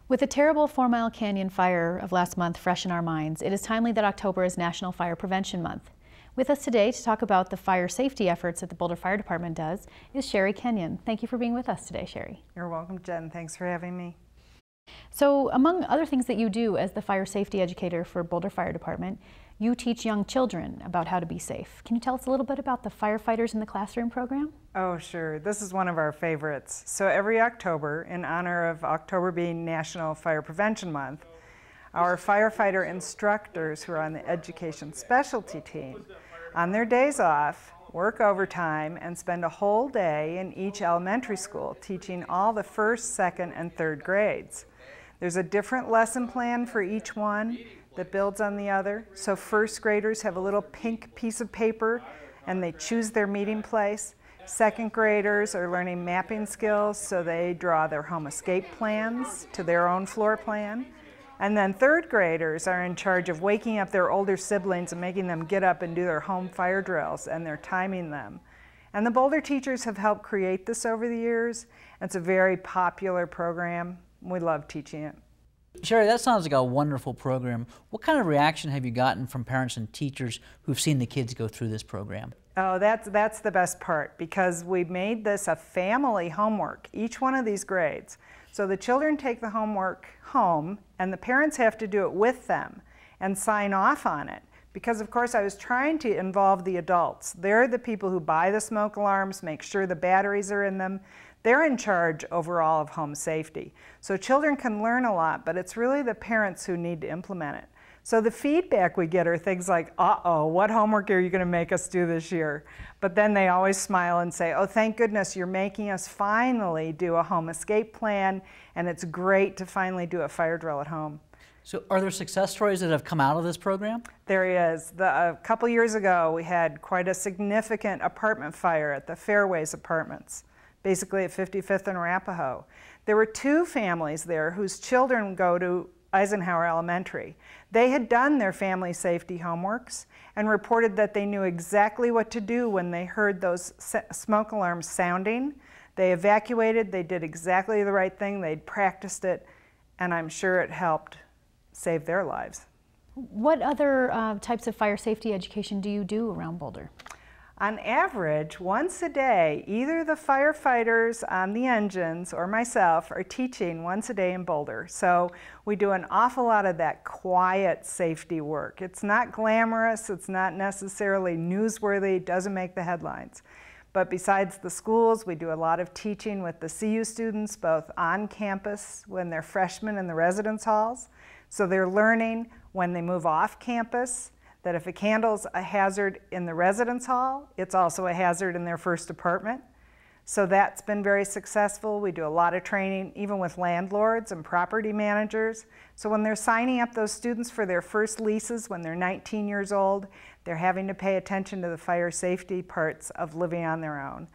With the terrible 4 Mile Canyon fire of last month fresh in our minds, it is timely that October is National Fire Prevention Month. With us today to talk about the fire safety efforts that the Boulder Fire Department does is Sherry Kenyon. Thank you for being with us today, Sherry. You're welcome, Jen. Thanks for having me. So, among other things that you do as the fire safety educator for Boulder Fire Department, you teach young children about how to be safe. Can you tell us a little bit about the Firefighters in the Classroom program? Oh, sure. This is one of our favorites. So every October, in honor of October being National Fire Prevention Month, our firefighter instructors who are on the education specialty team, on their days off, work overtime and spend a whole day in each elementary school teaching all the first, second, and third grades. There's a different lesson plan for each one that builds on the other. So first graders have a little pink piece of paper and they choose their meeting place. Second graders are learning mapping skills, so they draw their home escape plans to their own floor plan. And then third graders are in charge of waking up their older siblings and making them get up and do their home fire drills, and they're timing them. And the Boulder teachers have helped create this over the years. It's a very popular program. We love teaching it. Sherry, that sounds like a wonderful program. What kind of reaction have you gotten from parents and teachers who've seen the kids go through this program? Oh, that's the best part, because we made this a family homework, each one of these grades. So the children take the homework home and the parents have to do it with them and sign off on it. Because of course I was trying to involve the adults. They're the people who buy the smoke alarms, make sure the batteries are in them. They're in charge overall of home safety. So children can learn a lot, but it's really the parents who need to implement it. So the feedback we get are things like, uh-oh, what homework are you going to make us do this year? But then they always smile and say, oh, thank goodness you're making us finally do a home escape plan, and it's great to finally do a fire drill at home. So are there success stories that have come out of this program? There is. A couple years ago, we had quite a significant apartment fire at the Fairways Apartments, basically at 55th and Arapahoe. There were two families there whose children go to Eisenhower Elementary. They had done their family safety homeworks and reported that they knew exactly what to do when they heard those smoke alarms sounding. They evacuated, they did exactly the right thing, they'd practiced it, and I'm sure it helped save their lives. What other types of fire safety education do you do around Boulder? On average, once a day, either the firefighters on the engines or myself are teaching once a day in Boulder. So we do an awful lot of that quiet safety work. It's not glamorous, it's not necessarily newsworthy, it doesn't make the headlines. But besides the schools, we do a lot of teaching with the CU students, both on campus when they're freshmen in the residence halls. So they're learning when they move off campus that if a candle's a hazard in the residence hall, it's also a hazard in their first apartment. So that's been very successful. We do a lot of training even with landlords and property managers. So when they're signing up those students for their first leases when they're 19 years old, they're having to pay attention to the fire safety parts of living on their own.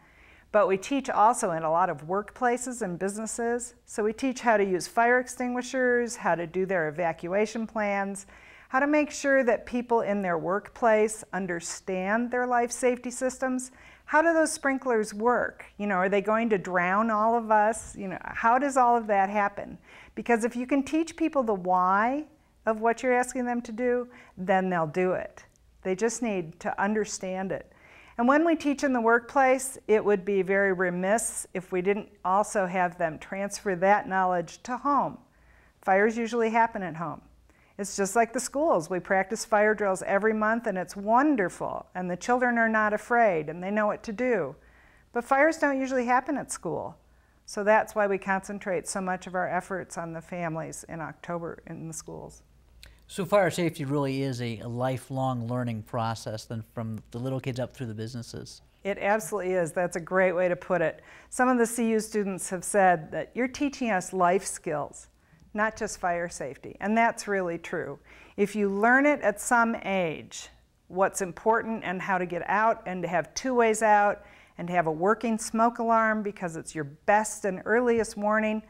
But we teach also in a lot of workplaces and businesses. So we teach how to use fire extinguishers, how to do their evacuation plans, how to make sure that people in their workplace understand their life safety systems. How do those sprinklers work? You know, are they going to drown all of us? You know, how does all of that happen? Because if you can teach people the why of what you're asking them to do, then they'll do it. They just need to understand it. And when we teach in the workplace, it would be very remiss if we didn't also have them transfer that knowledge to home. Fires usually happen at home. It's just like the schools. We practice fire drills every month and it's wonderful, and the children are not afraid and they know what to do. But fires don't usually happen at school. So that's why we concentrate so much of our efforts on the families in October in the schools. So fire safety really is a lifelong learning process, then from the little kids up through the businesses. It absolutely is. That's a great way to put it. Some of the CU students have said that you're teaching us life skills, not just fire safety, and that's really true. If you learn it at some age, what's important and how to get out and to have two ways out and to have a working smoke alarm because it's your best and earliest warning,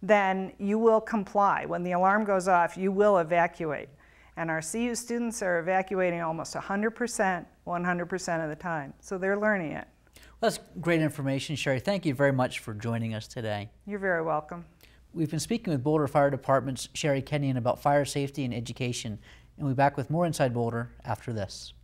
then you will comply. When the alarm goes off, you will evacuate. And our CU students are evacuating almost 100%, 100% of the time. So they're learning it. Well, that's great information, Sherry. Thank you very much for joining us today. You're very welcome. We've been speaking with Boulder Fire Department's Sherry Kenyon about fire safety and education, and we'll be back with more Inside Boulder after this.